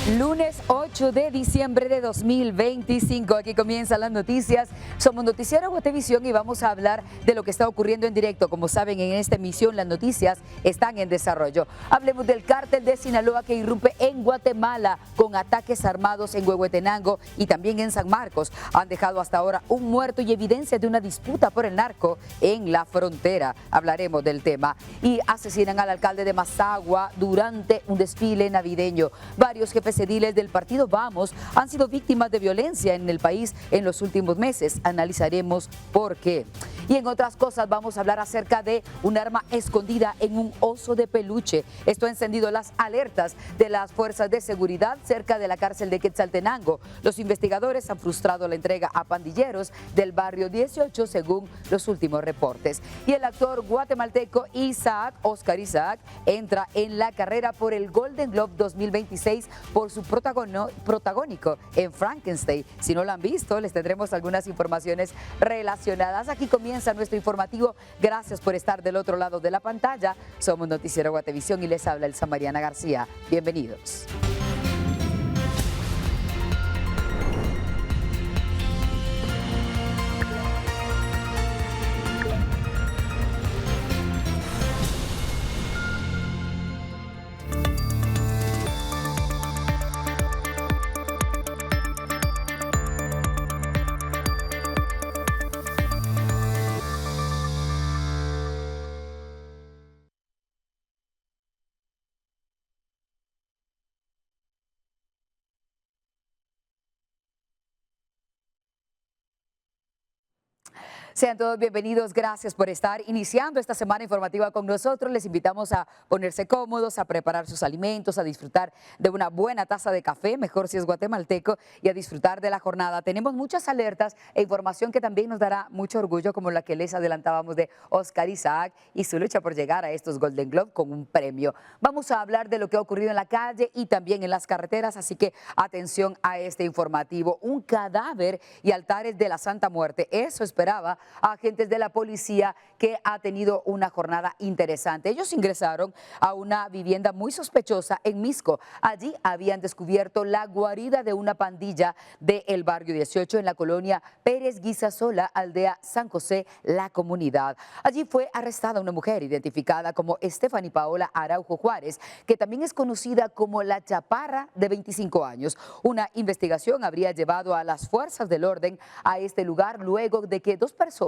Lunes 8 de diciembre de 2025, aquí comienzan las noticias. Somos Noticiero Guatevisión y vamos a hablar de lo que está ocurriendo en directo. Como saben, en esta emisión las noticias están en desarrollo. Hablemos del cártel de Sinaloa que irrumpe en Guatemala con ataques armados en Huehuetenango y también en San Marcos. Han dejado hasta ahora un muerto y evidencia de una disputa por el narco en la frontera. Hablaremos del tema. Y asesinan al alcalde de Mazagua durante un desfile navideño. Varios jefes ediles del partido Vamos han sido víctimas de violencia en el país en los últimos meses. Analizaremos por qué. Y en otras cosas vamos a hablar acerca de un arma escondida en un oso de peluche. Esto ha encendido las alertas de las fuerzas de seguridad cerca de la cárcel de Quetzaltenango. Los investigadores han frustrado la entrega a pandilleros del barrio 18 según los últimos reportes. Y el actor guatemalteco Oscar Isaac, entra en la carrera por el Golden Globe 2026 por su protagónico en Frankenstein. Si no lo han visto, les tendremos algunas informaciones relacionadas. Aquí comienza nuestro informativo. Gracias por estar del otro lado de la pantalla. Somos Noticiero Guatevisión y les habla Elsa Mariana García. Bienvenidos. Sean todos bienvenidos, gracias por estar iniciando esta semana informativa con nosotros. Les invitamos a ponerse cómodos, a preparar sus alimentos, a disfrutar de una buena taza de café, mejor si es guatemalteco, y a disfrutar de la jornada. Tenemos muchas alertas e información que también nos dará mucho orgullo, como la que les adelantábamos de Oscar Isaac y su lucha por llegar a estos Golden Globe con un premio. Vamos a hablar de lo que ha ocurrido en la calle y también en las carreteras, así que atención a este informativo. Un cadáver y altares de la Santa Muerte, eso esperaba a agentes de la policía, que ha tenido una jornada interesante. Ellos ingresaron a una vivienda muy sospechosa en Misco. Allí habían descubierto la guarida de una pandilla del barrio 18 en la colonia Pérez Guisasola, aldea San José, La Comunidad. Allí fue arrestada una mujer identificada como Stephanie Paola Araujo Juárez, que también es conocida como La Chaparra, de 25 años. Una investigación habría llevado a las fuerzas del orden a este lugar luego de que dos personas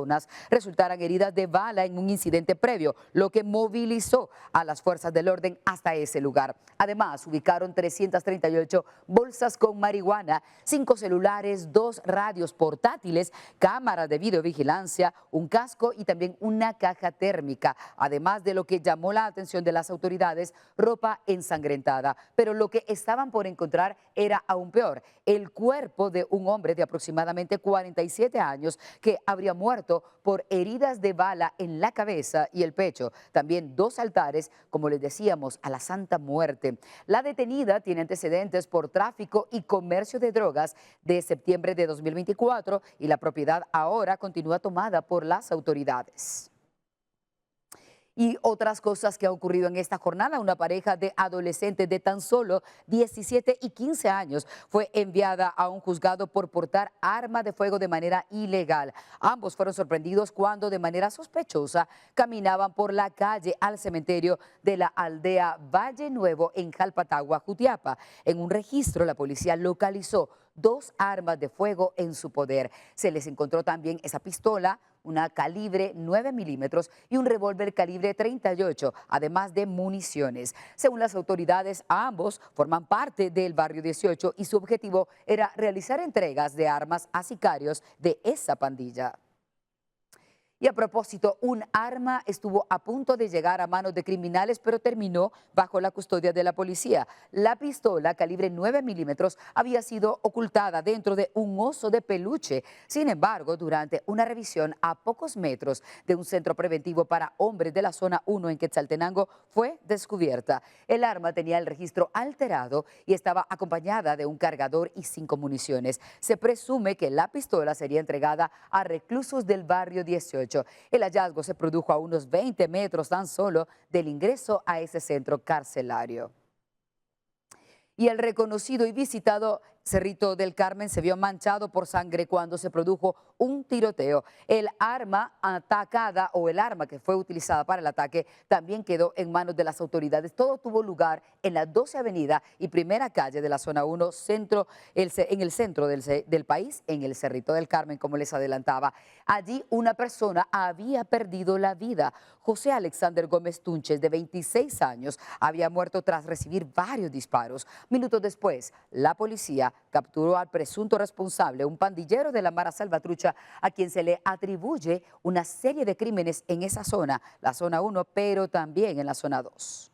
resultaran heridas de bala en un incidente previo, lo que movilizó a las fuerzas del orden hasta ese lugar. Además, ubicaron 338 bolsas con marihuana, 5 celulares, 2 radios portátiles, cámaras de videovigilancia, un casco y también una caja térmica. Además de lo que llamó la atención de las autoridades, ropa ensangrentada. Pero lo que estaban por encontrar era aún peor: el cuerpo de un hombre de aproximadamente 47 años que habría muerto por heridas de bala en la cabeza y el pecho. También 2 altares, como les decíamos, a la Santa Muerte. La detenida tiene antecedentes por tráfico y comercio de drogas de septiembre de 2024 y la propiedad ahora continúa tomada por las autoridades. Y otras cosas que ha ocurrido en esta jornada: una pareja de adolescentes de tan solo 17 y 15 años fue enviada a un juzgado por portar arma de fuego de manera ilegal. Ambos fueron sorprendidos cuando de manera sospechosa caminaban por la calle al cementerio de la aldea Valle Nuevo en Jalpatagua, Jutiapa. En un registro, la policía localizó 2 armas de fuego en su poder. Se les encontró también esa pistola, una calibre 9 milímetros y un revólver calibre 38, además de municiones. Según las autoridades, ambos forman parte del barrio 18 y su objetivo era realizar entregas de armas a sicarios de esa pandilla. Y a propósito, un arma estuvo a punto de llegar a manos de criminales, pero terminó bajo la custodia de la policía. La pistola calibre 9 milímetros había sido ocultada dentro de un oso de peluche. Sin embargo, durante una revisión a pocos metros de un centro preventivo para hombres de la zona 1 en Quetzaltenango, fue descubierta. El arma tenía el registro alterado y estaba acompañada de un cargador y 5 municiones. Se presume que la pistola sería entregada a reclusos del barrio 18. El hallazgo se produjo a unos 20 metros tan solo del ingreso a ese centro carcelario. Y el reconocido y visitado Cerrito del Carmen se vio manchado por sangre cuando se produjo un tiroteo. El arma atacada o el arma que fue utilizada para el ataque también quedó en manos de las autoridades. Todo tuvo lugar en la 12 Avenida y Primera Calle de la Zona 1, en el centro del país, en el Cerrito del Carmen, como les adelantaba. Allí una persona había perdido la vida. José Alexander Gómez Tunches, de 26 años, había muerto tras recibir varios disparos. Minutos después, la policía capturó al presunto responsable, un pandillero de la Mara Salvatrucha, a quien se le atribuye una serie de crímenes en esa zona, la zona 1, pero también en la zona 2.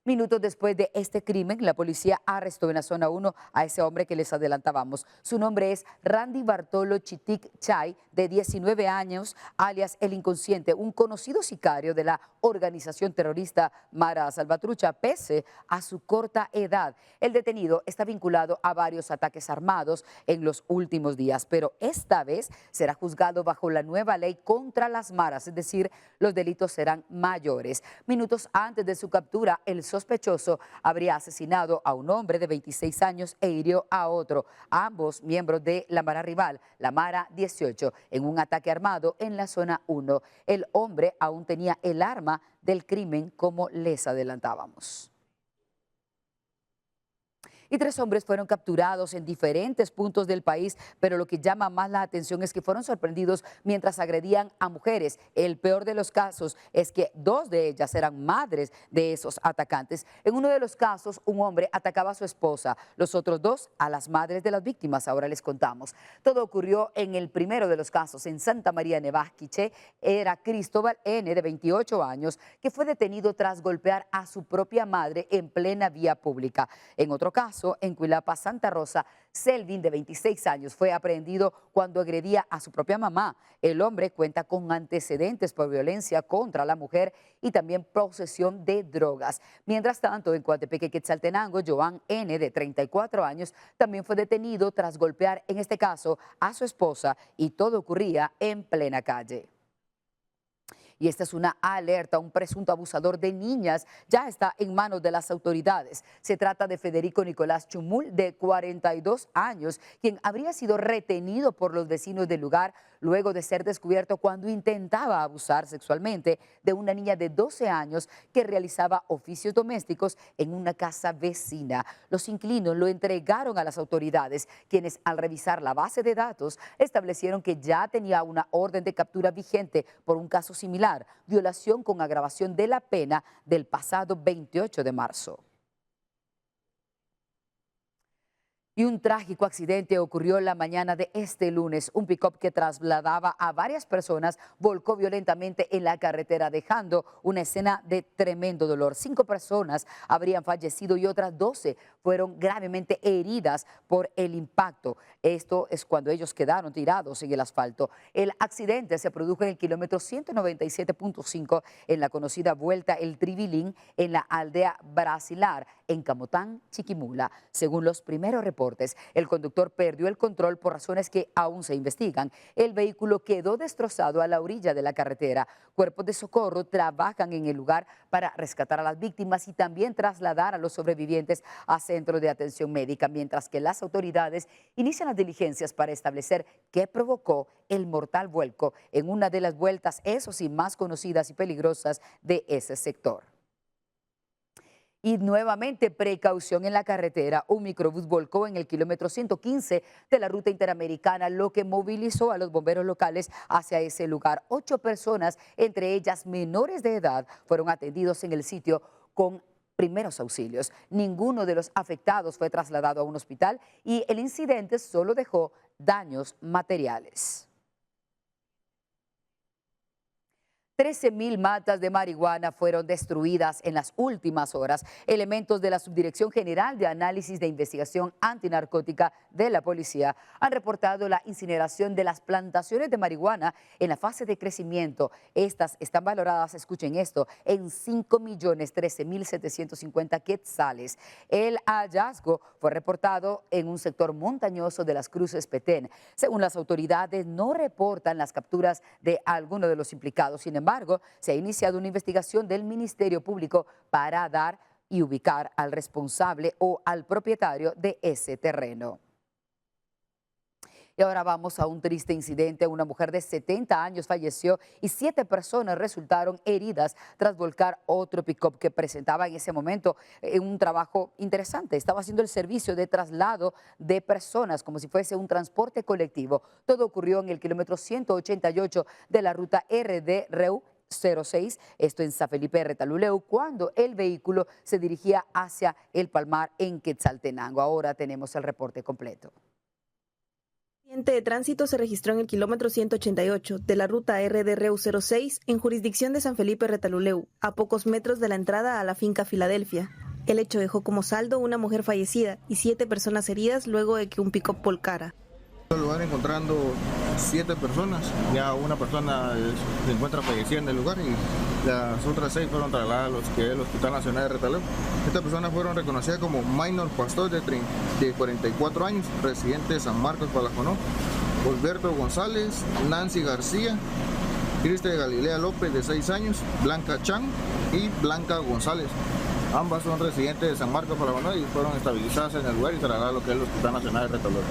Minutos después de este crimen, la policía arrestó en la zona 1 a ese hombre que les adelantábamos. Su nombre es Randy Bartolo Chitic Chay, de 19 años, alias El Inconsciente, un conocido sicario de la organización terrorista Mara Salvatrucha, pese a su corta edad. El detenido está vinculado a varios ataques armados en los últimos días, pero esta vez será juzgado bajo la nueva ley contra las maras, es decir, los delitos serán mayores. Minutos antes de su captura, el sospechoso habría asesinado a un hombre de 26 años e hirió a otro, ambos miembros de la Mara rival, la Mara 18, en un ataque armado en la zona 1. El hombre aún tenía el arma del crimen, como les adelantábamos. Y 3 hombres fueron capturados en diferentes puntos del país, pero lo que llama más la atención es que fueron sorprendidos mientras agredían a mujeres. El peor de los casos es que 2 de ellas eran madres de esos atacantes. En uno de los casos, un hombre atacaba a su esposa, los otros 2 a las madres de las víctimas. Ahora les contamos. Todo ocurrió en el primero de los casos, en Santa María Nevas, Quiché. Era Cristóbal N., de 28 años, que fue detenido tras golpear a su propia madre en plena vía pública. En otro caso, en Cuilapa, Santa Rosa, Selvin, de 26 años, fue aprehendido cuando agredía a su propia mamá. El hombre cuenta con antecedentes por violencia contra la mujer y también posesión de drogas. Mientras tanto, en Coatepeque, Quetzaltenango, Joan N., de 34 años, también fue detenido tras golpear, en este caso, a su esposa, y todo ocurría en plena calle. Y esta es una alerta. Un presunto abusador de niñas ya está en manos de las autoridades. Se trata de Federico Nicolás Chumul, de 42 años, quien habría sido retenido por los vecinos del lugar luego de ser descubierto cuando intentaba abusar sexualmente de una niña de 12 años que realizaba oficios domésticos en una casa vecina. Los inquilinos lo entregaron a las autoridades, quienes, al revisar la base de datos, establecieron que ya tenía una orden de captura vigente por un caso similar, violación con agravación de la pena, del pasado 28 de marzo. Y un trágico accidente ocurrió la mañana de este lunes. Un pick-up que trasladaba a varias personas volcó violentamente en la carretera, dejando una escena de tremendo dolor. 5 personas habrían fallecido y otras 12 fueron gravemente heridas por el impacto. Esto es cuando ellos quedaron tirados en el asfalto. El accidente se produjo en el kilómetro 197.5 en la conocida Vuelta El Tribilín, en la aldea Brasilar, en Camotán, Chiquimula. Según los primeros reportes, el conductor perdió el control por razones que aún se investigan. El vehículo quedó destrozado a la orilla de la carretera. Cuerpos de socorro trabajan en el lugar para rescatar a las víctimas y también trasladar a los sobrevivientes a centros de atención médica, mientras que las autoridades inician las diligencias para establecer qué provocó el mortal vuelco en una de las vueltas, eso sí, más conocidas y peligrosas de ese sector. Y nuevamente, precaución en la carretera. Un microbús volcó en el kilómetro 115 de la ruta interamericana, lo que movilizó a los bomberos locales hacia ese lugar. 8 personas, entre ellas menores de edad, fueron atendidos en el sitio con primeros auxilios. Ninguno de los afectados fue trasladado a un hospital y el incidente solo dejó daños materiales. 13.000 matas de marihuana fueron destruidas en las últimas horas. Elementos de la Subdirección General de Análisis de Investigación Antinarcótica de la Policía han reportado la incineración de las plantaciones de marihuana en la fase de crecimiento. Estas están valoradas, escuchen esto, en 5.013.750 quetzales. El hallazgo fue reportado en un sector montañoso de las Cruces Petén. Según las autoridades, no reportan las capturas de alguno de los implicados. Sin embargo, se ha iniciado una investigación del Ministerio Público para dar y ubicar al responsable o al propietario de ese terreno. Y ahora vamos a un triste incidente. Una mujer de 70 años falleció y 7 personas resultaron heridas tras volcar otro pick-up que presentaba en ese momento un trabajo interesante. Estaba haciendo el servicio de traslado de personas como si fuese un transporte colectivo. Todo ocurrió en el kilómetro 188 de la ruta RD-REU 06, esto en San Felipe Retaluleu, cuando el vehículo se dirigía hacia el Palmar en Quetzaltenango. Ahora tenemos el reporte completo. El accidente de tránsito se registró en el kilómetro 188 de la ruta RD-REU 06 en jurisdicción de San Felipe Retaluleu, a pocos metros de la entrada a la finca Filadelfia. El hecho dejó como saldo una mujer fallecida y 7 personas heridas luego de que un pick-up volcara. En el lugar encontrando 7 personas, ya una persona se encuentra fallecida en el lugar y las otras 6 fueron trasladadas al Hospital Nacional de Retaluleu. Estas personas fueron reconocidas como Minor Pastor de 44 años, residente de San Marcos, Palajonó, Alberto González, Nancy García, Cristian Galilea López de 6 años, Blanca Chan y Blanca González. Ambas son residentes de San Marcos, Palajonó y fueron estabilizadas en el lugar y trasladadas a lo que es el Hospital Nacional de Retaluleu.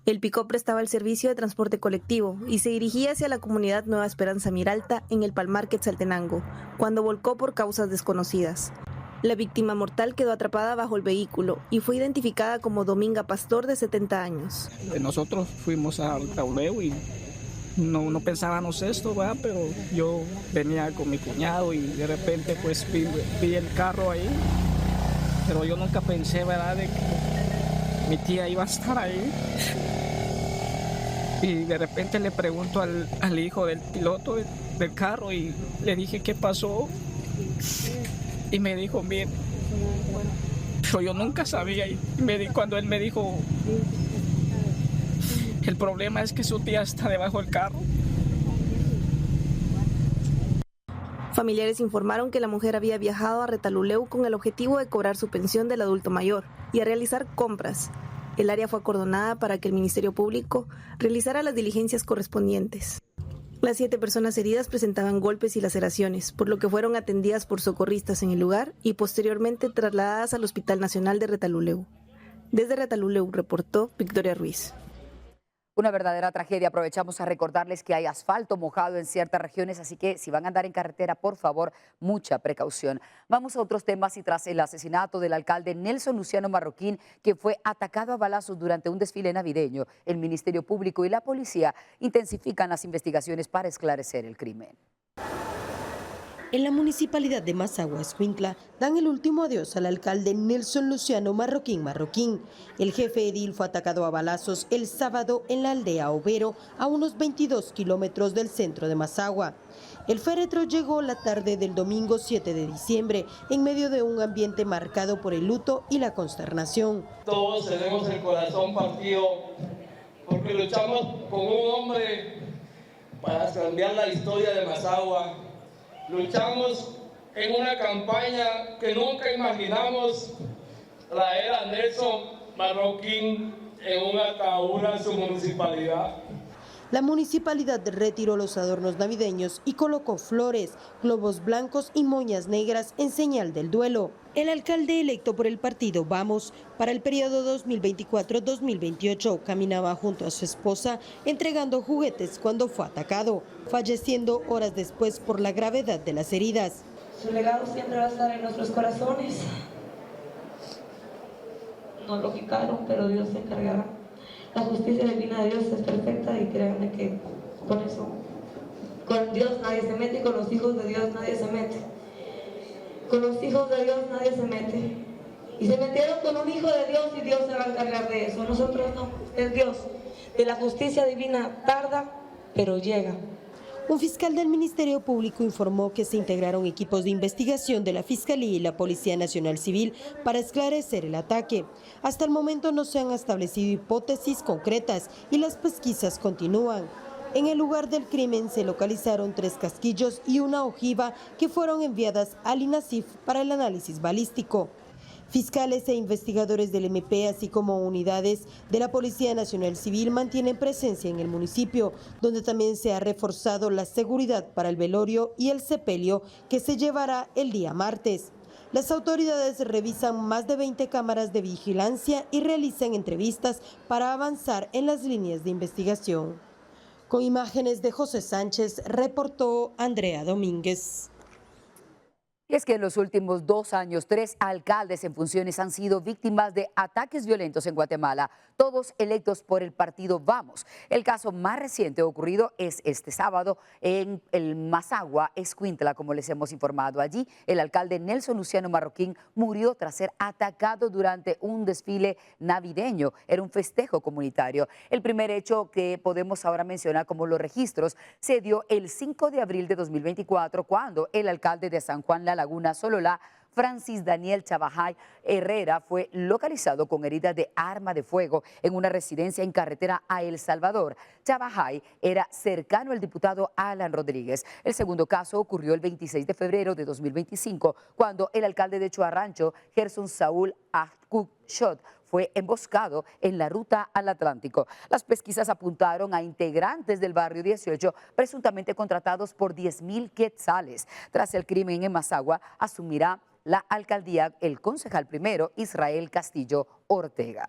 El pick-up prestaba el servicio de transporte colectivo y se dirigía hacia la comunidad Nueva Esperanza Miralta en el Palmar Quetzaltenango, cuando volcó por causas desconocidas. La víctima mortal quedó atrapada bajo el vehículo y fue identificada como Dominga Pastor, de 70 años. Nosotros fuimos a Retaluleu y no pensábamos esto, ¿verdad? Pero yo venía con mi cuñado y de repente pues vi el carro ahí, pero yo nunca pensé, ¿verdad?, de que mi tía iba a estar ahí. Y de repente le pregunto al hijo del piloto del carro y le dije qué pasó. Y me dijo, bien, pero yo nunca sabía. Y cuando él me dijo, el problema es que su tía está debajo del carro. Familiares informaron que la mujer había viajado a Retaluleu con el objetivo de cobrar su pensión del adulto mayor y a realizar compras. El área fue acordonada para que el Ministerio Público realizara las diligencias correspondientes. Las 7 personas heridas presentaban golpes y laceraciones, por lo que fueron atendidas por socorristas en el lugar y posteriormente trasladadas al Hospital Nacional de Retaluleu. Desde Retaluleu reportó Victoria Ruiz. Una verdadera tragedia. Aprovechamos a recordarles que hay asfalto mojado en ciertas regiones, así que si van a andar en carretera, por favor, mucha precaución. Vamos a otros temas y tras el asesinato del alcalde Nelson Luciano Marroquín, que fue atacado a balazos durante un desfile navideño, el Ministerio Público y la policía intensifican las investigaciones para esclarecer el crimen. En la municipalidad de Mazagua, Escuintla, dan el último adiós al alcalde Nelson Luciano Marroquín. El jefe edil fue atacado a balazos el sábado en la aldea Overo, a unos 22 kilómetros del centro de Mazagua. El féretro llegó la tarde del domingo 7 de diciembre, en medio de un ambiente marcado por el luto y la consternación. Todos tenemos el corazón partido porque luchamos con un hombre para cambiar la historia de Mazagua. Luchamos en una campaña que nunca imaginamos traer a Nelson Marroquín en un ataúd a su municipalidad. La municipalidad retiró los adornos navideños y colocó flores, globos blancos y moñas negras en señal del duelo. El alcalde electo por el partido Vamos para el periodo 2024-2028 caminaba junto a su esposa entregando juguetes cuando fue atacado, falleciendo horas después por la gravedad de las heridas. Su legado siempre va a estar en nuestros corazones. No lo quitaron, pero Dios se encargará. La justicia divina de Dios es perfecta y créanme que con eso, con Dios nadie se mete y con los hijos de Dios nadie se mete. Con los hijos de Dios nadie se mete. Y se metieron con un hijo de Dios y Dios se va a encargar de eso. Nosotros no, es Dios. De la justicia divina tarda, pero llega. Un fiscal del Ministerio Público informó que se integraron equipos de investigación de la Fiscalía y la Policía Nacional Civil para esclarecer el ataque. Hasta el momento no se han establecido hipótesis concretas y las pesquisas continúan. En el lugar del crimen se localizaron 3 casquillos y una ojiva que fueron enviadas al INASIF para el análisis balístico. Fiscales e investigadores del MP, así como unidades de la Policía Nacional Civil, mantienen presencia en el municipio, donde también se ha reforzado la seguridad para el velorio y el sepelio que se llevará el día martes. Las autoridades revisan más de 20 cámaras de vigilancia y realizan entrevistas para avanzar en las líneas de investigación. Con imágenes de José Sánchez, reportó Andrea Domínguez. Y es que en los últimos 2 años, 3 alcaldes en funciones han sido víctimas de ataques violentos en Guatemala, todos electos por el partido Vamos. El caso más reciente ocurrido es este sábado en el Mazagua, Escuintla, como les hemos informado. Allí, el alcalde Nelson Luciano Marroquín murió tras ser atacado durante un desfile navideño. Era un festejo comunitario. El primer hecho que podemos ahora mencionar como los registros se dio el 5 de abril de 2024, cuando el alcalde de San Juan La Laguna, Sololá, Francis Daniel Chavajay Herrera, fue localizado con heridas de arma de fuego en una residencia en carretera a El Salvador. Chavajay era cercano al diputado Alan Rodríguez. El segundo caso ocurrió el 26 de febrero de 2025, cuando el alcalde de Chuarrancho, Gerson Saúl Shot, fue emboscado en la ruta al Atlántico. Las pesquisas apuntaron a integrantes del barrio 18, presuntamente contratados por 10,000 quetzales. Tras el crimen en Mazagua, asumirá la alcaldía el concejal primero, Israel Castillo Ortega.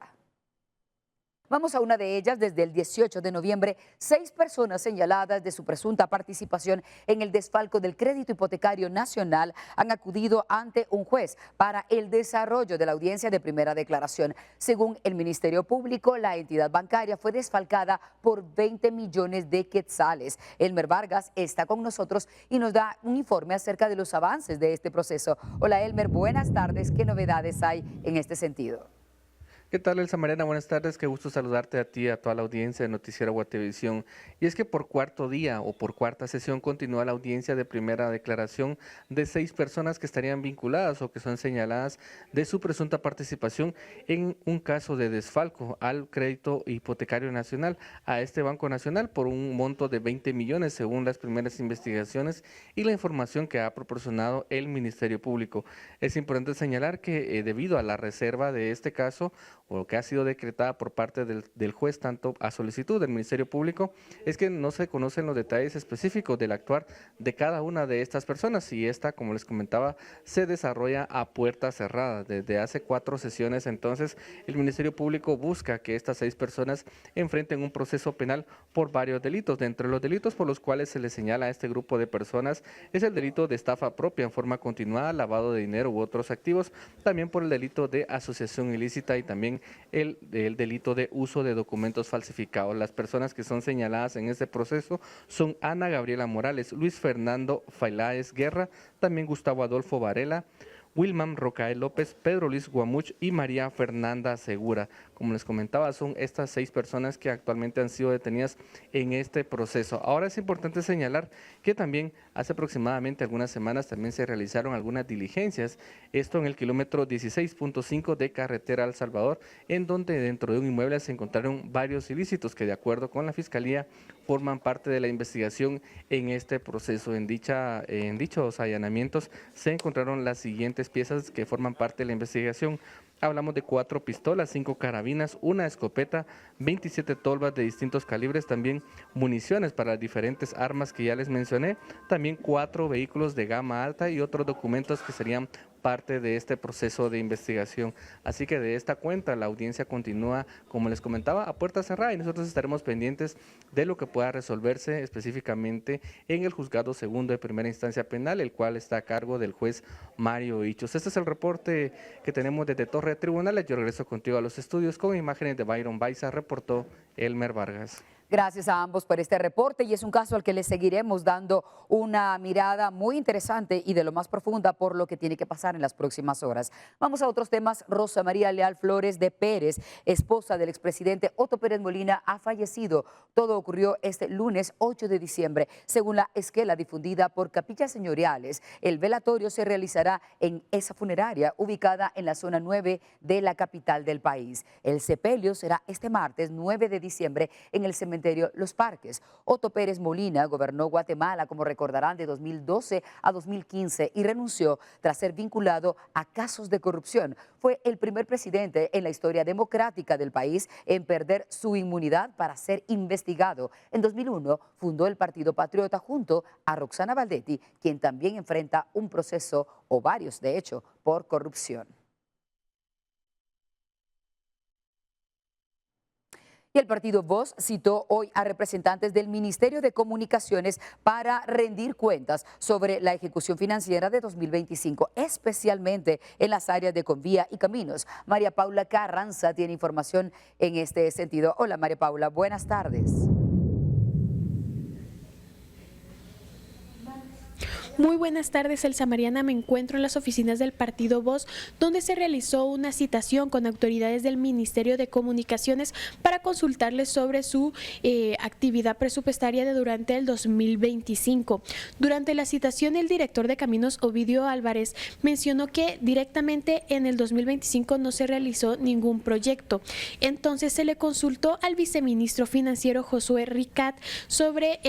Vamos a una de ellas. Desde el 18 de noviembre, 6 personas señaladas de su presunta participación en el desfalco del crédito hipotecario nacional han acudido ante un juez para el desarrollo de la audiencia de primera declaración. Según el Ministerio Público, la entidad bancaria fue desfalcada por 20 millones de quetzales. Elmer Vargas está con nosotros y nos da un informe acerca de los avances de este proceso. Hola Elmer, buenas tardes. ¿Qué novedades hay en este sentido? ¿Qué tal, Elsa Mariana? Buenas tardes, qué gusto saludarte a ti y a toda la audiencia de Noticiero Guatevisión. Y es que por cuarto día o por cuarta sesión continúa la audiencia de primera declaración de 6 personas que estarían vinculadas o que son señaladas de su presunta participación en un caso de desfalco al crédito hipotecario nacional, a este Banco Nacional, por un monto de 20 millones según las primeras investigaciones y la información que ha proporcionado el Ministerio Público. Es importante señalar que debido a la reserva de este caso, o que ha sido decretada por parte del juez, tanto a solicitud del Ministerio Público, es que no se conocen los detalles específicos del actuar de cada una de estas personas, y esta, como les comentaba, se desarrolla a puerta cerrada. Desde hace 4 sesiones, entonces, el Ministerio Público busca que estas 6 personas enfrenten un proceso penal por varios delitos. Dentro de los delitos por los cuales se les señala a este grupo de personas es el delito de estafa propia en forma continuada, lavado de dinero u otros activos, también por el delito de asociación ilícita y también el delito de uso de documentos falsificados. Las personas que son señaladas en este proceso son Ana Gabriela Morales, Luis Fernando Failáez Guerra, también Gustavo Adolfo Varela, Wilman Rocael López, Pedro Luis Guamuch y María Fernanda Segura. Como les comentaba, son estas 6 personas que actualmente han sido detenidas en este proceso. Ahora es importante señalar que también hace aproximadamente algunas semanas también se realizaron algunas diligencias, esto en el kilómetro 16.5 de carretera a El Salvador, en donde dentro de un inmueble se encontraron varios ilícitos que, de acuerdo con la Fiscalía, forman parte de la investigación en este proceso. En dichos allanamientos se encontraron las siguientes piezas que forman parte de la investigación. Hablamos de 4 pistolas, 5 carabinas, una escopeta, 27 tolvas de distintos calibres, también municiones para las diferentes armas que ya les mencioné, también 4 vehículos de gama alta y otros documentos que serían parte de este proceso de investigación. Así que de esta cuenta la audiencia continúa, como les comentaba, a puerta cerrada, y nosotros estaremos pendientes de lo que pueda resolverse específicamente en el Juzgado Segundo de Primera Instancia Penal, el cual está a cargo del juez Mario Hichos. Este es el reporte que tenemos desde Torre de Tribunales. Yo regreso contigo a los estudios con imágenes de Byron Baiza, reportó Elmer Vargas. Gracias a ambos por este reporte, y es un caso al que le seguiremos dando una mirada muy interesante y de lo más profunda por lo que tiene que pasar en las próximas horas. Vamos a otros temas. Rosa María Leal Flores de Pérez, esposa del expresidente Otto Pérez Molina, ha fallecido. Todo ocurrió este lunes 8 de diciembre. Según la esquela difundida por Capillas Señoriales, el velatorio se realizará en esa funeraria ubicada en la zona 9 de la capital del país. El sepelio será este martes 9 de diciembre en el cementerio cementerio Los Parques. Otto Pérez Molina gobernó Guatemala, como recordarán, de 2012 a 2015 y renunció tras ser vinculado a casos de corrupción. Fue el primer presidente en la historia democrática del país en perder su inmunidad para ser investigado. En 2001 fundó el Partido Patriota junto a Roxana Valdetti, quien también enfrenta un proceso, o varios de hecho, por corrupción. Y el partido Voz citó hoy a representantes del Ministerio de Comunicaciones para rendir cuentas sobre la ejecución financiera de 2025, especialmente en las áreas de Convía y Caminos. María Paula Carranza tiene información en este sentido. Hola María Paula, buenas tardes. Muy buenas tardes, Elsa Mariana. Me encuentro en las oficinas del Partido Voz, donde se realizó una citación con autoridades del Ministerio de Comunicaciones para consultarles sobre su actividad presupuestaria de durante el 2025. Durante la citación, el director de Caminos, Ovidio Álvarez, mencionó que directamente en el 2025 no se realizó ningún proyecto. Entonces se le consultó al viceministro financiero Josué Ricat sobre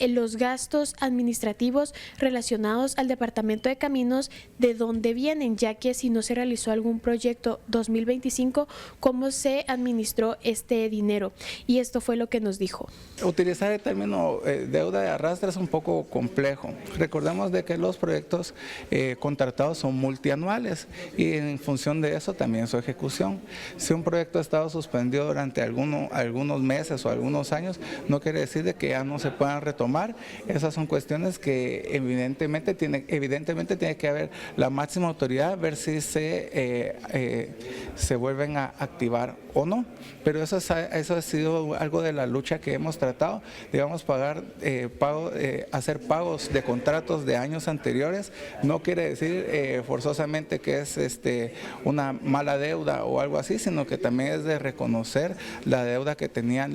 los gastos administrativos relacionados al Departamento de Caminos, de dónde vienen, ya que si no se realizó algún proyecto 2025, ¿cómo se administró este dinero? Y esto fue lo que nos dijo. Utilizar el término deuda de arrastre es un poco complejo. Recordemos de que los proyectos contratados son multianuales y en función de eso también su ejecución. Si un proyecto ha estado suspendido durante algunos meses o algunos años, no quiere decir de que ya no se puedan retomar. Esas son cuestiones que evidentemente tiene que haber la máxima autoridad, ver si se vuelven a activar o no. Pero eso ha sido algo de la lucha que hemos tratado, digamos, hacer pagos de contratos de años anteriores. No quiere decir forzosamente que es una mala deuda o algo así, sino que también es de reconocer la deuda que tiene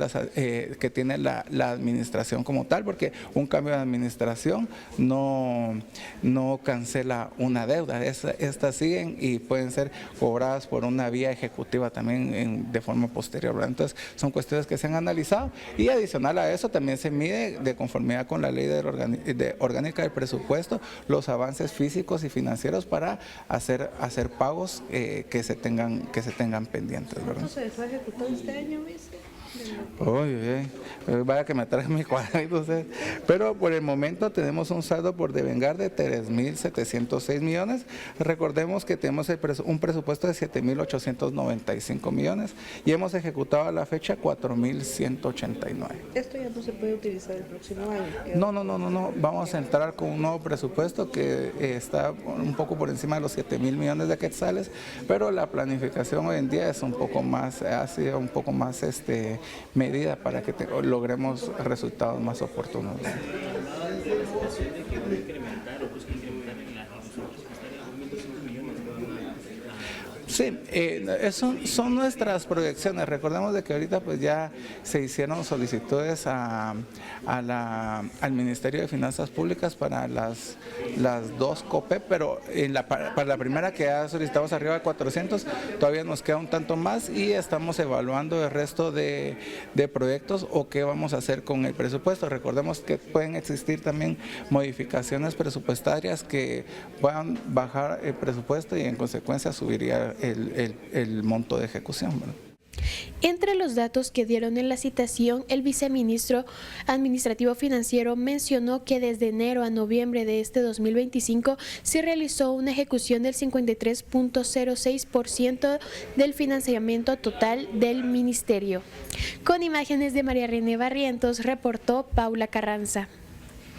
la administración como tal, porque un cambio de administración no cancela una deuda. Estas siguen y pueden ser cobradas por una vía ejecutiva también de forma posterior, ¿verdad? Entonces son cuestiones que se han analizado y adicional a eso también se mide de conformidad con la ley orgánica del presupuesto los avances físicos y financieros para hacer pagos que se tengan pendientes, ¿verdad? ¿Cuánto se dejó ejecutado este año, vice? Vaya que me trae mi cuadrito, pero por el momento tenemos un saldo por devengar de 3.706 millones. Recordemos que tenemos un presupuesto de 7.895 millones y hemos ejecutado a la fecha 4.189. ¿Esto ya no se puede utilizar el próximo año? No. Vamos a entrar con un nuevo presupuesto que está un poco por encima de los 7.000 millones de quetzales, pero la planificación hoy en día es ha sido un poco más medida para que logremos resultados más oportunos. Sí, son nuestras proyecciones. Recordemos de que ahorita pues ya se hicieron solicitudes al Ministerio de Finanzas Públicas para las dos COPE, pero para la primera que ya solicitamos arriba de 400, todavía nos queda un tanto más y estamos evaluando el resto de proyectos o qué vamos a hacer con el presupuesto. Recordemos que pueden existir también modificaciones presupuestarias que puedan bajar el presupuesto y en consecuencia subiría el monto de ejecución, ¿verdad? Entre los datos que dieron en la citación, el viceministro administrativo financiero mencionó que desde enero a noviembre de este 2025 se realizó una ejecución del 53.06% del financiamiento total del ministerio. Con imágenes de María René Barrientos, reportó Paula Carranza.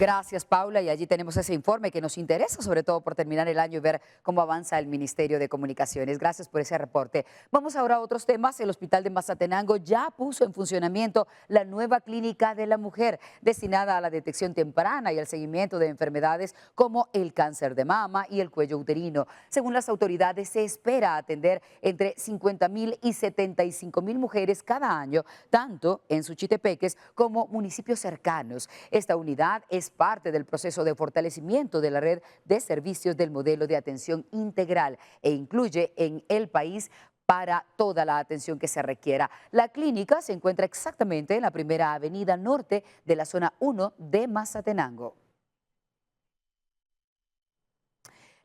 Gracias, Paula, y allí tenemos ese informe que nos interesa, sobre todo por terminar el año y ver cómo avanza el Ministerio de Comunicaciones. Gracias por ese reporte. Vamos ahora a otros temas. El Hospital de Mazatenango ya puso en funcionamiento la nueva clínica de la mujer, destinada a la detección temprana y al seguimiento de enfermedades como el cáncer de mama y el cuello uterino. Según las autoridades, se espera atender entre 50.000 y 75.000 mujeres cada año, tanto en Suchitepeques como municipios cercanos. Esta unidad es parte del proceso de fortalecimiento de la red de servicios del modelo de atención integral e incluye en el país para toda la atención que se requiera. La clínica se encuentra exactamente en la primera avenida norte de la zona 1 de Mazatenango.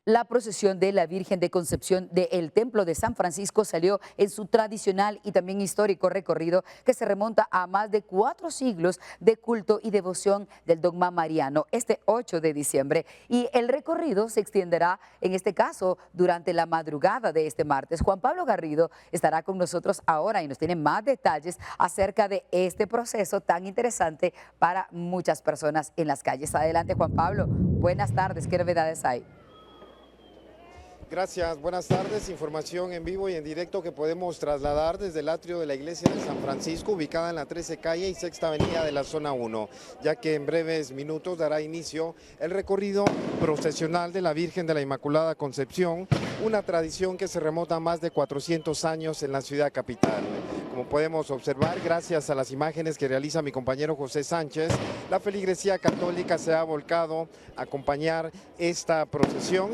La procesión de la Virgen de Concepción del Templo de San Francisco salió en su tradicional y también histórico recorrido que se remonta a más de 4 siglos de culto y devoción del dogma mariano este 8 de diciembre. Y el recorrido se extenderá, en este caso, durante la madrugada de este martes. Juan Pablo Garrido estará con nosotros ahora y nos tiene más detalles acerca de este proceso tan interesante para muchas personas en las calles. Adelante, Juan Pablo. Buenas tardes. ¿Qué novedades hay? Gracias, buenas tardes. Información en vivo y en directo que podemos trasladar desde el atrio de la iglesia de San Francisco, ubicada en la 13 calle y Sexta avenida de la zona 1, ya que en breves minutos dará inicio el recorrido procesional de la Virgen de la Inmaculada Concepción, una tradición que se remonta a más de 400 años en la ciudad capital. Como podemos observar, gracias a las imágenes que realiza mi compañero José Sánchez, la feligresía católica se ha volcado a acompañar esta procesión,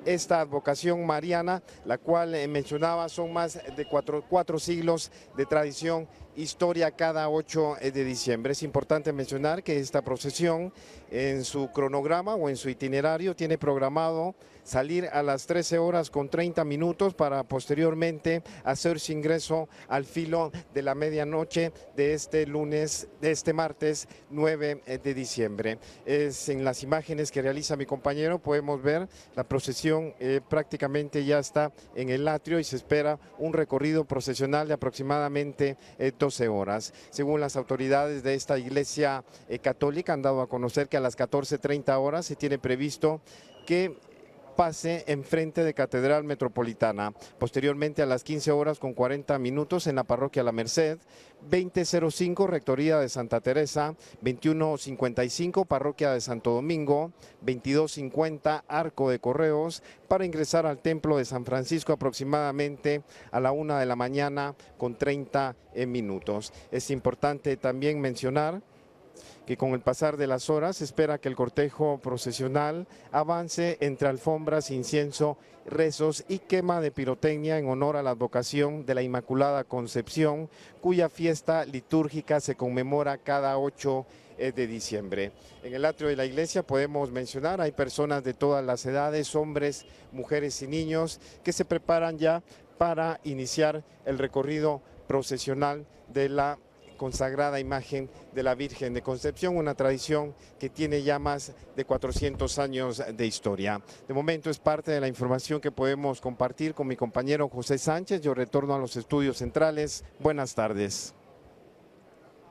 esta advocación mariana, la cual mencionaba son más de cuatro siglos de tradición, historia cada 8 de diciembre. Es importante mencionar que esta procesión en su cronograma o en su itinerario tiene programado salir a las 13 horas con 30 minutos para posteriormente hacer su ingreso al filo de la medianoche de este martes 9 de diciembre. En las imágenes que realiza mi compañero podemos ver la procesión prácticamente ya está en el atrio y se espera un recorrido procesional de aproximadamente 12 horas. Según las autoridades de esta iglesia católica han dado a conocer que a las 14:30 horas se tiene previsto que pase enfrente de Catedral Metropolitana. Posteriormente a las 15 horas con 40 minutos en la parroquia La Merced, 20:05 Rectoría de Santa Teresa, 21:55 Parroquia de Santo Domingo, 22:50 Arco de Correos, para ingresar al Templo de San Francisco aproximadamente a la 1 de la mañana con 30 minutos. Es importante también mencionar que con el pasar de las horas se espera que el cortejo procesional avance entre alfombras, incienso, rezos y quema de pirotecnia en honor a la advocación de la Inmaculada Concepción, cuya fiesta litúrgica se conmemora cada 8 de diciembre. En el atrio de la iglesia podemos mencionar, hay personas de todas las edades, hombres, mujeres y niños, que se preparan ya para iniciar el recorrido procesional de la consagrada imagen de la Virgen de Concepción, una tradición que tiene ya más de 400 años de historia. De momento es parte de la información que podemos compartir con mi compañero José Sánchez. Yo retorno a los estudios centrales. Buenas tardes.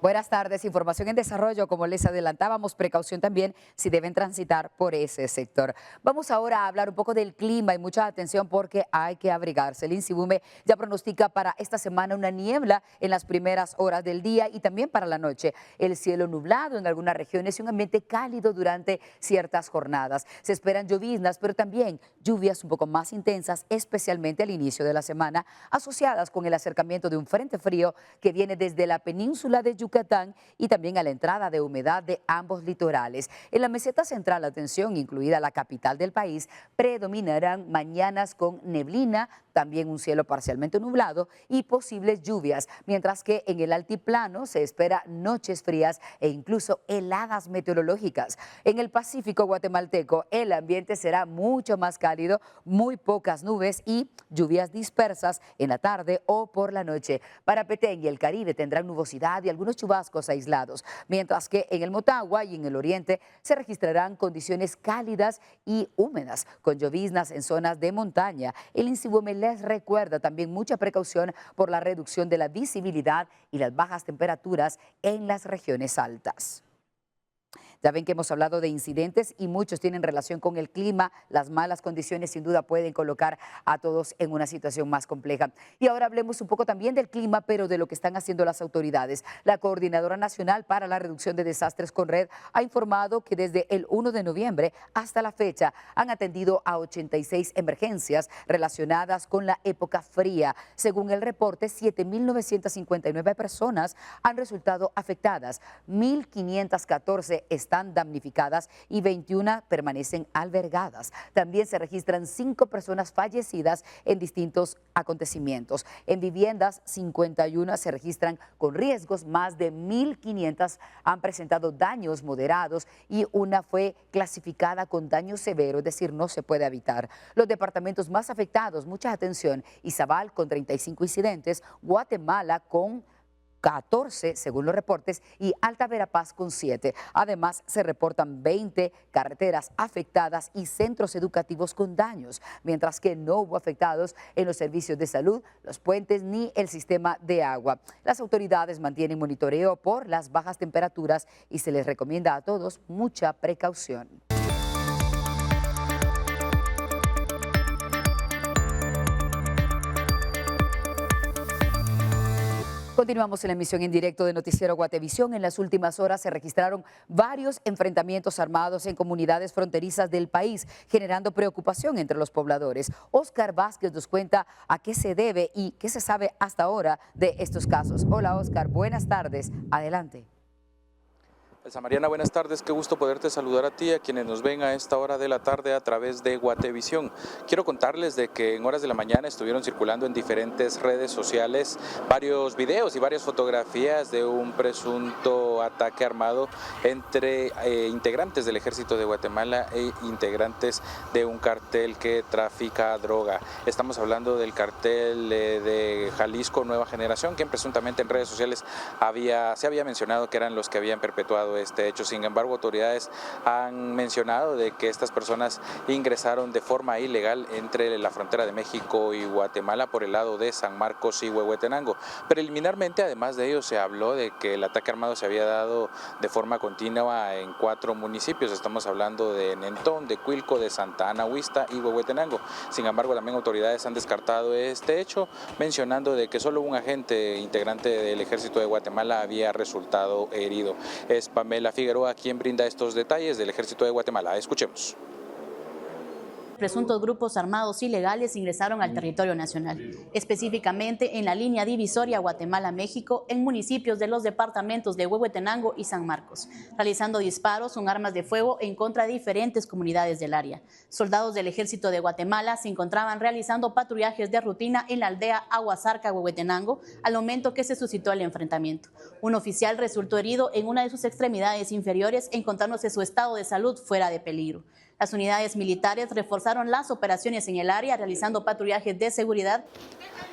Buenas tardes, información en desarrollo, como les adelantábamos, precaución también si deben transitar por ese sector. Vamos ahora a hablar un poco del clima y mucha atención porque hay que abrigarse. El INSIBUME ya pronostica para esta semana una niebla en las primeras horas del día y también para la noche. El cielo nublado en algunas regiones y un ambiente cálido durante ciertas jornadas. Se esperan lloviznas, pero también lluvias un poco más intensas, especialmente al inicio de la semana, asociadas con el acercamiento de un frente frío que viene desde la península de Yucatán y también a la entrada de humedad de ambos litorales. En la meseta central, atención, incluida la capital del país, predominarán mañanas con neblina, también un cielo parcialmente nublado y posibles lluvias, mientras que en el altiplano se espera noches frías e incluso heladas meteorológicas. En el Pacífico guatemalteco el ambiente será mucho más cálido, muy pocas nubes y lluvias dispersas en la tarde o por la noche. Para Petén y el Caribe tendrán nubosidad y algunos chubascos aislados, mientras que en el Motagua y en el oriente se registrarán condiciones cálidas y húmedas, con lloviznas en zonas de montaña. El INSIBUME les recuerda también mucha precaución por la reducción de la visibilidad y las bajas temperaturas en las regiones altas. Ya ven que hemos hablado de incidentes y muchos tienen relación con el clima. Las malas condiciones sin duda pueden colocar a todos en una situación más compleja. Y ahora hablemos un poco también del clima, pero de lo que están haciendo las autoridades. La Coordinadora Nacional para la Reducción de Desastres, CONRED, ha informado que desde el 1 de noviembre hasta la fecha han atendido a 86 emergencias relacionadas con la época fría. Según el reporte, 7.959 personas han resultado afectadas, 1.514 están están damnificadas y 21 permanecen albergadas. También se registran 5 personas fallecidas en distintos acontecimientos. En viviendas, 51 se registran con riesgos, más de 1.500 han presentado daños moderados y una fue clasificada con daño severo, es decir, no se puede habitar. Los departamentos más afectados, mucha atención: Izabal con 35 incidentes, Guatemala con 14, según los reportes, y Alta Verapaz con 7. Además, se reportan 20 carreteras afectadas y centros educativos con daños, mientras que no hubo afectados en los servicios de salud, los puentes ni el sistema de agua. Las autoridades mantienen monitoreo por las bajas temperaturas y se les recomienda a todos mucha precaución. Continuamos en la emisión en directo de Noticiero Guatevisión. En las últimas horas se registraron varios enfrentamientos armados en comunidades fronterizas del país, generando preocupación entre los pobladores. Oscar Vázquez nos cuenta a qué se debe y qué se sabe hasta ahora de estos casos. Hola Oscar, buenas tardes. Adelante. Elsa Mariana, buenas tardes, qué gusto poderte saludar a ti, a quienes nos ven a esta hora de la tarde a través de Guatevisión. Quiero contarles de que en horas de la mañana estuvieron circulando en diferentes redes sociales varios videos y varias fotografías de un presunto ataque armado entre integrantes del Ejército de Guatemala e integrantes de un cartel que trafica droga. Estamos hablando del cartel de Jalisco Nueva Generación, quien presuntamente en redes sociales se había mencionado que eran los que habían perpetuado este hecho. Sin embargo, autoridades han mencionado de que estas personas ingresaron de forma ilegal entre la frontera de México y Guatemala por el lado de San Marcos y Huehuetenango. Preliminarmente, además de ello, se habló de que el ataque armado se había dado de forma continua en 4 municipios. Estamos hablando de Nentón, de Cuilco, de Santa Ana Huista y Huehuetenango. Sin embargo, también autoridades han descartado este hecho, mencionando de que solo un agente integrante del Ejército de Guatemala había resultado herido. Es Pamela Figueroa quien brinda estos detalles del Ejército de Guatemala. Escuchemos. Presuntos grupos armados ilegales ingresaron al territorio nacional, específicamente en la línea divisoria Guatemala-México, en municipios de los departamentos de Huehuetenango y San Marcos, realizando disparos con armas de fuego en contra de diferentes comunidades del área. Soldados del Ejército de Guatemala se encontraban realizando patrullajes de rutina en la aldea Aguasarca, Huehuetenango, al momento que se suscitó el enfrentamiento. Un oficial resultó herido en una de sus extremidades inferiores, encontrándose su estado de salud fuera de peligro. Las unidades militares reforzaron las operaciones en el área, realizando patrullajes de seguridad.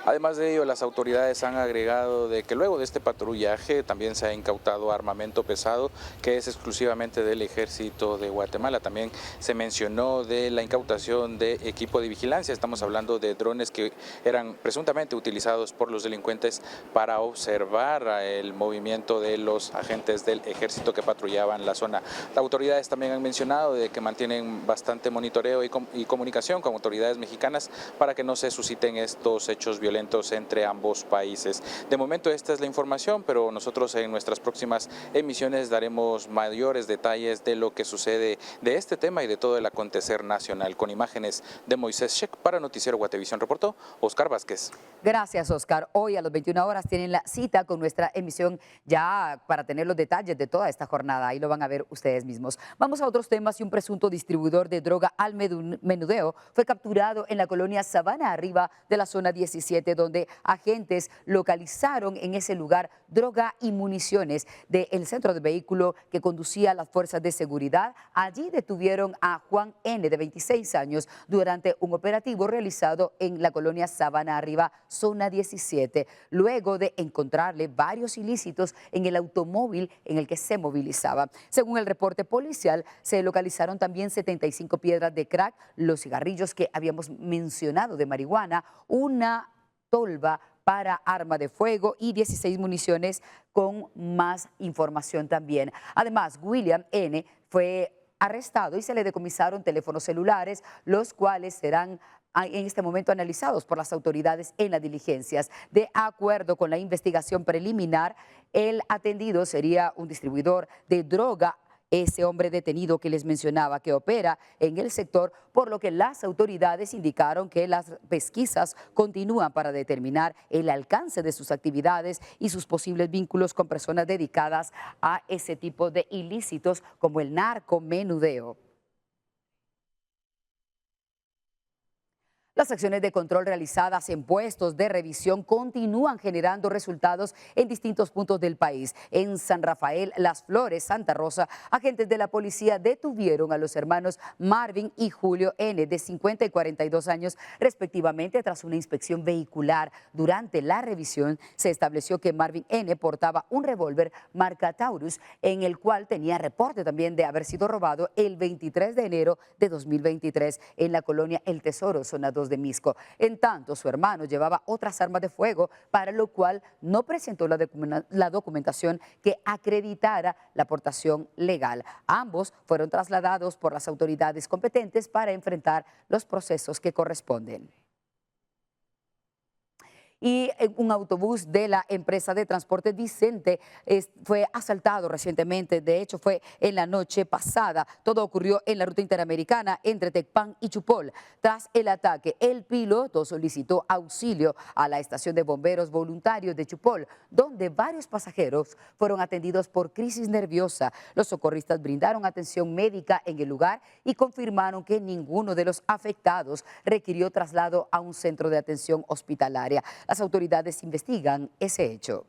Además de ello, las autoridades han agregado de que luego de este patrullaje también se ha incautado armamento pesado que es exclusivamente del Ejército de Guatemala. También se mencionó de la incautación de equipo de vigilancia. Estamos hablando de drones que eran presuntamente utilizados por los delincuentes para observar el movimiento de los agentes del Ejército que patrullaban la zona. Las autoridades también han mencionado de que mantienen bastante monitoreo y comunicación con autoridades mexicanas para que no se susciten estos hechos violentos entre ambos países. De momento esta es la información, pero nosotros en nuestras próximas emisiones daremos mayores detalles de lo que sucede de este tema y de todo el acontecer nacional. Con imágenes de Moisés Sheck para Noticiero Guatevisión, reportó Oscar Vázquez. Gracias, Oscar. Hoy a las 21 horas tienen la cita con nuestra emisión ya para tener los detalles de toda esta jornada. Ahí lo van a ver ustedes mismos. Vamos a otros temas. Y un presunto distribuidor de droga al menudeo fue capturado en la colonia Sabana Arriba de la zona 17, donde agentes localizaron en ese lugar droga y municiones del centro de vehículo que conducía a las fuerzas de seguridad. Allí detuvieron a Juan N., de 26 años, durante un operativo realizado en la colonia Sabana Arriba, zona 17, luego de encontrarle varios ilícitos en el automóvil en el que se movilizaba. Según el reporte policial, se localizaron también 75 piedras de crack, los cigarrillos que habíamos mencionado de marihuana, una tolva para arma de fuego y 16 municiones con más información también. Además, William N. fue arrestado y se le decomisaron teléfonos celulares, los cuales serán en este momento analizados por las autoridades en las diligencias. De acuerdo con la investigación preliminar, el atendido sería un distribuidor de droga ese hombre detenido que les mencionaba que opera en el sector, por lo que las autoridades indicaron que las pesquisas continúan para determinar el alcance de sus actividades y sus posibles vínculos con personas dedicadas a ese tipo de ilícitos como el narcomenudeo. Las acciones de control realizadas en puestos de revisión continúan generando resultados en distintos puntos del país. En San Rafael, Las Flores, Santa Rosa, agentes de la policía detuvieron a los hermanos Marvin y Julio N., de 50 y 42 años, respectivamente, tras una inspección vehicular. Durante la revisión se estableció que Marvin N. portaba un revólver marca Taurus, en el cual tenía reporte también de haber sido robado el 23 de enero de 2023 en la colonia El Tesoro, zona 2 de Misco. En tanto, su hermano llevaba otras armas de fuego, para lo cual no presentó la documentación que acreditara la portación legal. Ambos fueron trasladados por las autoridades competentes para enfrentar los procesos que corresponden. Y un autobús de la empresa de transporte Vicente fue asaltado recientemente. De hecho, fue en la noche pasada. Todo ocurrió en la ruta interamericana entre Tecpan y Chupol. Tras el ataque, el piloto solicitó auxilio a la estación de bomberos voluntarios de Chupol, donde varios pasajeros fueron atendidos por crisis nerviosa. Los socorristas brindaron atención médica en el lugar y confirmaron que ninguno de los afectados requirió traslado a un centro de atención hospitalaria. Las autoridades investigan ese hecho.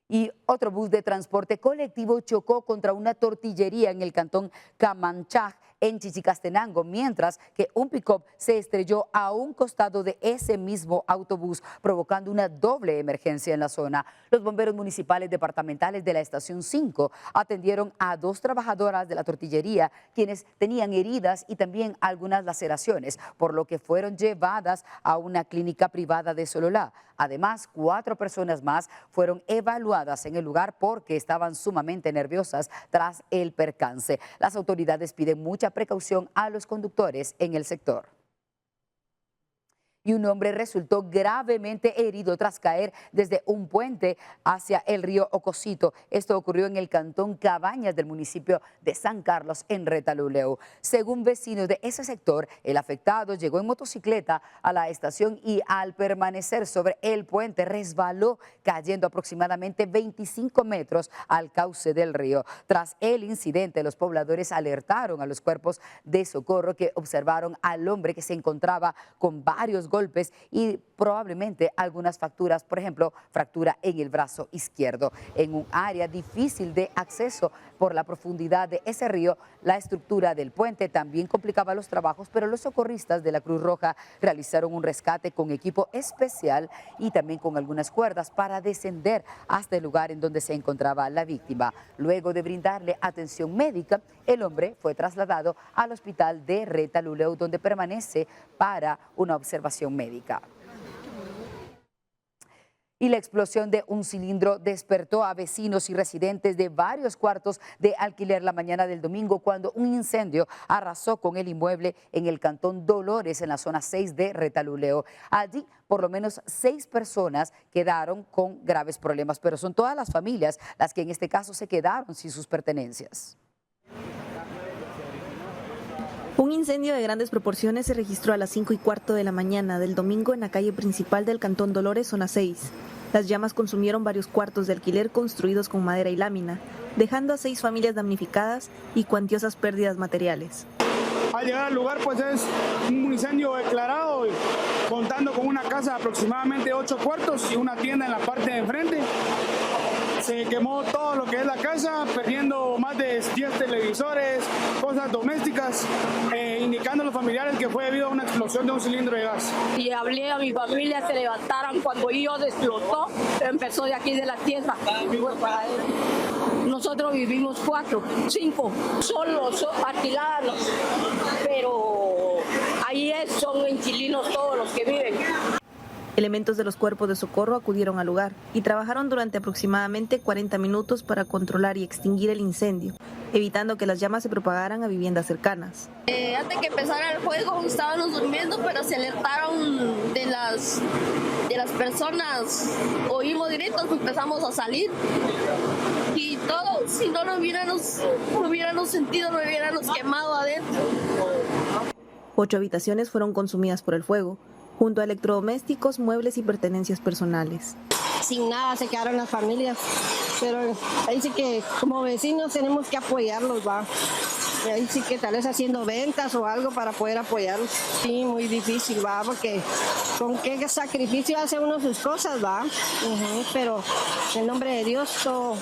Y otro bus de transporte colectivo chocó contra una tortillería en el cantón Camanchaj, en Chichicastenango, mientras que un pick-up se estrelló a un costado de ese mismo autobús, provocando una doble emergencia en la zona. Los bomberos municipales departamentales de la estación 5 atendieron a 2 trabajadoras de la tortillería, quienes tenían heridas y también algunas laceraciones, por lo que fueron llevadas a una clínica privada de Sololá. Además, 4 personas más fueron evaluadas en el lugar porque estaban sumamente nerviosas tras el percance. Las autoridades piden mucha precaución a los conductores en el sector. Y un hombre resultó gravemente herido tras caer desde un puente hacia el río Ocosito. Esto ocurrió en el cantón Cabañas del municipio de San Carlos, en Retaluleu. Según vecinos de ese sector, el afectado llegó en motocicleta a la estación y al permanecer sobre el puente resbaló, cayendo aproximadamente 25 metros al cauce del río. Tras el incidente, los pobladores alertaron a los cuerpos de socorro, que observaron al hombre que se encontraba con varios golpes y probablemente algunas fracturas, por ejemplo, fractura en el brazo izquierdo. En un área difícil de acceso por la profundidad de ese río, la estructura del puente también complicaba los trabajos, pero los socorristas de la Cruz Roja realizaron un rescate con equipo especial y también con algunas cuerdas para descender hasta el lugar en donde se encontraba la víctima. Luego de brindarle atención médica, el hombre fue trasladado al hospital de Retaluleu, donde permanece para una observación médica. Y la explosión de un cilindro despertó a vecinos y residentes de varios cuartos de alquiler la mañana del domingo, cuando un incendio arrasó con el inmueble en el cantón Dolores, en la zona 6 de Retaluleu. Allí, por lo menos 6 personas quedaron con graves problemas, pero son todas las familias las que en este caso se quedaron sin sus pertenencias. Un incendio de grandes proporciones se registró a las 5:15 de la mañana del domingo en la calle principal del cantón Dolores, zona 6. Las llamas consumieron varios cuartos de alquiler construidos con madera y lámina, dejando a 6 familias damnificadas y cuantiosas pérdidas materiales. Al llegar al lugar, pues es un incendio declarado, contando con una casa de aproximadamente 8 cuartos y una tienda en la parte de enfrente. Se quemó todo lo que es la casa, perdiendo más de 10 televisores, cosas domésticas, indicando a los familiares que fue debido a una explosión de un cilindro de gas. Y hablé a mi familia, se levantaran cuando yo explotó, empezó de aquí de la tierra. Nosotros vivimos 4, 5, solos, alquilados, pero ahí son inquilinos todos los que viven. Elementos de los cuerpos de socorro acudieron al lugar y trabajaron durante aproximadamente 40 minutos para controlar y extinguir el incendio, evitando que las llamas se propagaran a viviendas cercanas. Antes que empezara el fuego estábamos durmiendo, pero se alertaron de las personas, oímos gritos, empezamos a salir y todo, si no lo hubiéramos sentido, lo hubiéramos quemado adentro. 8 habitaciones fueron consumidas por el fuego, junto a electrodomésticos, muebles y pertenencias personales. Sin nada se quedaron las familias, pero ahí sí que como vecinos tenemos que apoyarlos, va. Y ahí sí que tal vez haciendo ventas o algo para poder apoyarlos. Sí, muy difícil, va, porque con qué sacrificio hace uno sus cosas, va. Pero en nombre de Dios, todo,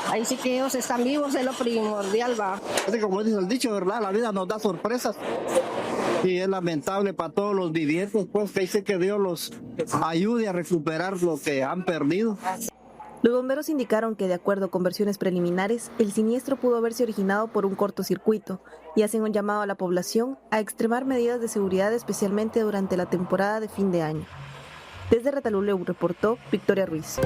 ahí sí que ellos están vivos, es lo primordial, va. Como dice el dicho, ¿verdad? La vida nos da sorpresas. Y es lamentable para todos los vivientes, pues que dice que Dios los ayude a recuperar lo que han perdido. Los bomberos indicaron que, de acuerdo con versiones preliminares, el siniestro pudo haberse originado por un cortocircuito y hacen un llamado a la población a extremar medidas de seguridad, especialmente durante la temporada de fin de año. Desde Retaluleu reportó Victoria Ruiz.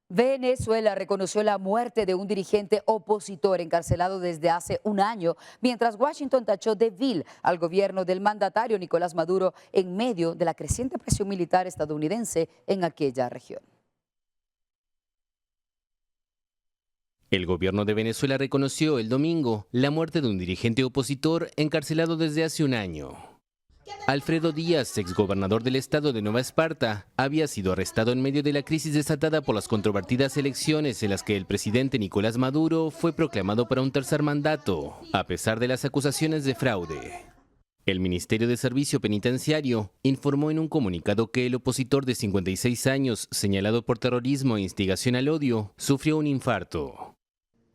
Venezuela reconoció la muerte de un dirigente opositor encarcelado desde hace un año, mientras Washington tachó de vil al gobierno del mandatario Nicolás Maduro en medio de la creciente presión militar estadounidense en aquella región. El gobierno de Venezuela reconoció el domingo la muerte de un dirigente opositor encarcelado desde hace un año. Alfredo Díaz, exgobernador del estado de Nueva Esparta, había sido arrestado en medio de la crisis desatada por las controvertidas elecciones en las que el presidente Nicolás Maduro fue proclamado para un tercer mandato, a pesar de las acusaciones de fraude. El Ministerio de Servicio Penitenciario informó en un comunicado que el opositor de 56 años, señalado por terrorismo e instigación al odio, sufrió un infarto.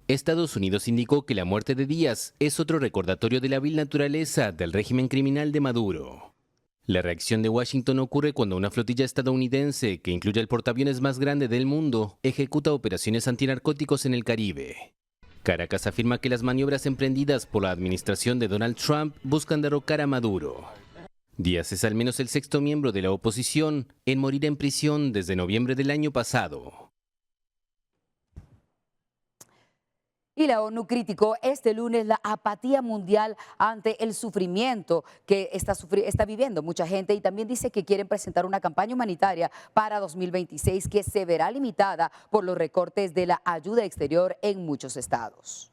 Estados Unidos indicó que la muerte de Díaz es otro recordatorio de la vil naturaleza del régimen criminal de Maduro. La reacción de Washington ocurre cuando una flotilla estadounidense, que incluye el portaaviones más grande del mundo, ejecuta operaciones antinarcóticos en el Caribe. Caracas afirma que las maniobras emprendidas por la administración de Donald Trump buscan derrocar a Maduro. Díaz es al menos el 6º miembro de la oposición en morir en prisión desde noviembre del año pasado. Y la ONU criticó este lunes la apatía mundial ante el sufrimiento que está viviendo mucha gente, y también dice que quieren presentar una campaña humanitaria para 2026 que se verá limitada por los recortes de la ayuda exterior en muchos estados.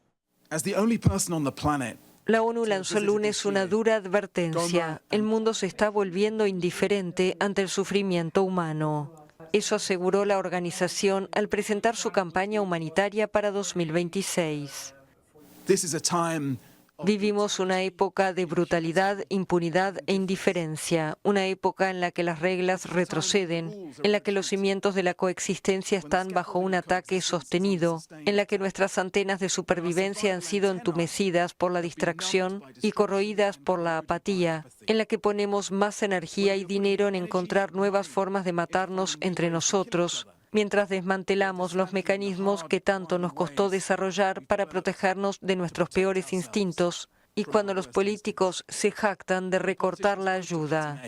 La ONU lanzó el lunes una dura advertencia. El mundo se está volviendo indiferente ante el sufrimiento humano. Eso aseguró la organización al presentar su campaña humanitaria para 2026. Vivimos una época de brutalidad, impunidad e indiferencia, una época en la que las reglas retroceden, en la que los cimientos de la coexistencia están bajo un ataque sostenido, en la que nuestras antenas de supervivencia han sido entumecidas por la distracción y corroídas por la apatía, en la que ponemos más energía y dinero en encontrar nuevas formas de matarnos entre nosotros, mientras desmantelamos los mecanismos que tanto nos costó desarrollar para protegernos de nuestros peores instintos, y cuando los políticos se jactan de recortar la ayuda.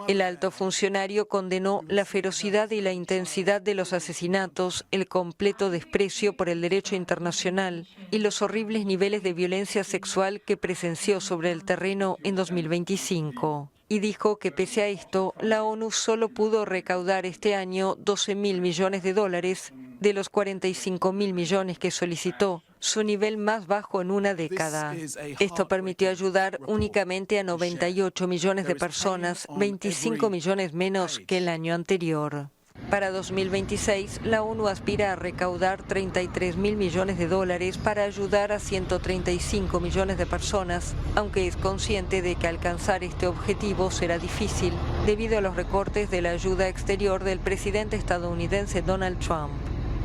El alto funcionario condenó la ferocidad y la intensidad de los asesinatos, el completo desprecio por el derecho internacional y los horribles niveles de violencia sexual que presenció sobre el terreno en 2025. Y dijo que pese a esto, la ONU solo pudo recaudar este año $12.000 millones de los 45.000 millones que solicitó, su nivel más bajo en una década. Esto permitió ayudar únicamente a 98 millones de personas, 25 millones menos que el año anterior. Para 2026, la ONU aspira a recaudar $33.000 millones para ayudar a 135 millones de personas, aunque es consciente de que alcanzar este objetivo será difícil debido a los recortes de la ayuda exterior del presidente estadounidense Donald Trump.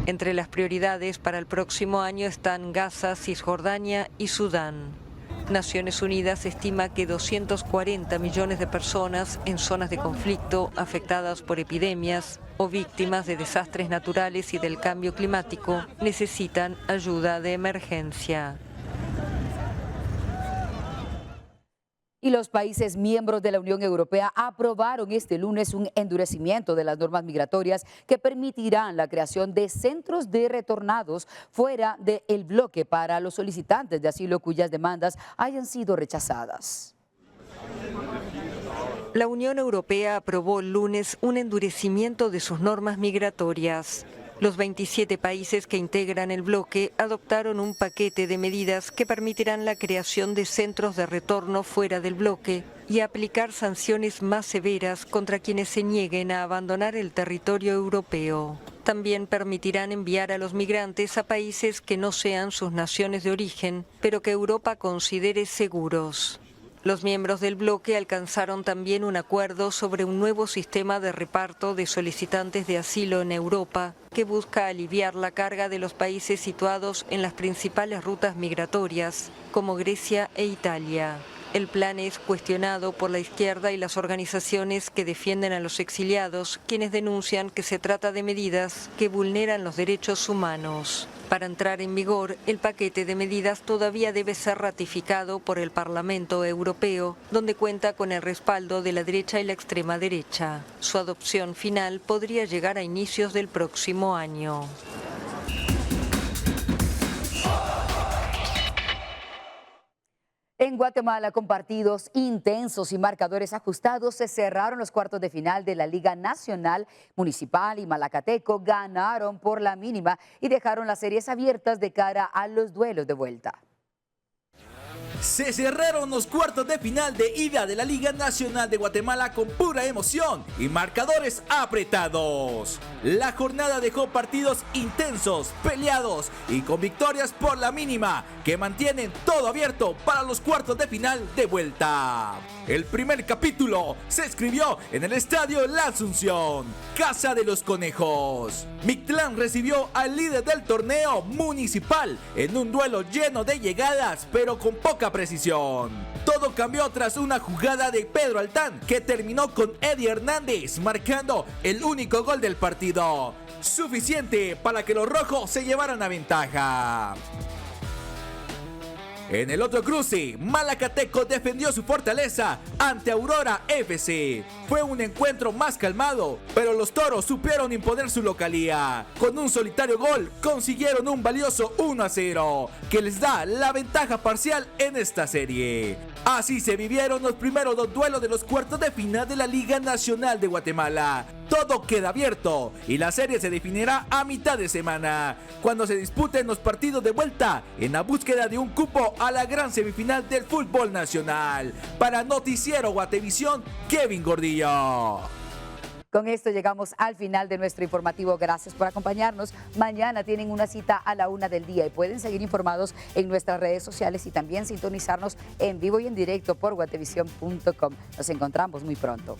Entre las prioridades para el próximo año están Gaza, Cisjordania y Sudán. Naciones Unidas estima que 240 millones de personas en zonas de conflicto afectadas por epidemias o víctimas de desastres naturales y del cambio climático necesitan ayuda de emergencia. Y los países miembros de la Unión Europea aprobaron este lunes un endurecimiento de las normas migratorias que permitirán la creación de centros de retornados fuera del bloque para los solicitantes de asilo cuyas demandas hayan sido rechazadas. La Unión Europea aprobó el lunes un endurecimiento de sus normas migratorias. Los 27 países que integran el bloque adoptaron un paquete de medidas que permitirán la creación de centros de retorno fuera del bloque y aplicar sanciones más severas contra quienes se nieguen a abandonar el territorio europeo. También permitirán enviar a los migrantes a países que no sean sus naciones de origen, pero que Europa considere seguros. Los miembros del bloque alcanzaron también un acuerdo sobre un nuevo sistema de reparto de solicitantes de asilo en Europa, que busca aliviar la carga de los países situados en las principales rutas migratorias, como Grecia e Italia. El plan es cuestionado por la izquierda y las organizaciones que defienden a los exiliados, quienes denuncian que se trata de medidas que vulneran los derechos humanos. Para entrar en vigor, el paquete de medidas todavía debe ser ratificado por el Parlamento Europeo, donde cuenta con el respaldo de la derecha y la extrema derecha. Su adopción final podría llegar a inicios del próximo año. En Guatemala, con partidos intensos y marcadores ajustados, se cerraron los cuartos de final de la Liga Nacional. Municipal y Malacateco ganaron por la mínima y dejaron las series abiertas de cara a los duelos de vuelta. Se cerraron los cuartos de final de ida de la Liga Nacional de Guatemala con pura emoción y marcadores apretados. La jornada dejó partidos intensos, peleados y con victorias por la mínima que mantienen todo abierto para los cuartos de final de vuelta. El primer capítulo se escribió en el estadio La Asunción, Casa de los Conejos. Mictlán recibió al líder del torneo Municipal en un duelo lleno de llegadas, pero con poca precisión. Todo cambió tras una jugada de Pedro Altán, que terminó con Eddie Hernández marcando el único gol del partido, suficiente para que los rojos se llevaran la ventaja. En el otro cruce, Malacateco defendió su fortaleza ante Aurora FC. Fue un encuentro más calmado, pero los toros supieron imponer su localía. Con un solitario gol, consiguieron un valioso 1-0, que les da la ventaja parcial en esta serie. Así se vivieron los primeros dos duelos de los cuartos de final de la Liga Nacional de Guatemala. Todo queda abierto y la serie se definirá a mitad de semana, cuando se disputen los partidos de vuelta en la búsqueda de un cupo a la gran semifinal del fútbol nacional. Para Noticiero Guatevisión, Kevin Gordillo. Con esto llegamos al final de nuestro informativo. Gracias por acompañarnos. Mañana tienen una cita a la 1 del día y pueden seguir informados en nuestras redes sociales y también sintonizarnos en vivo y en directo por guatevisión.com. Nos encontramos muy pronto.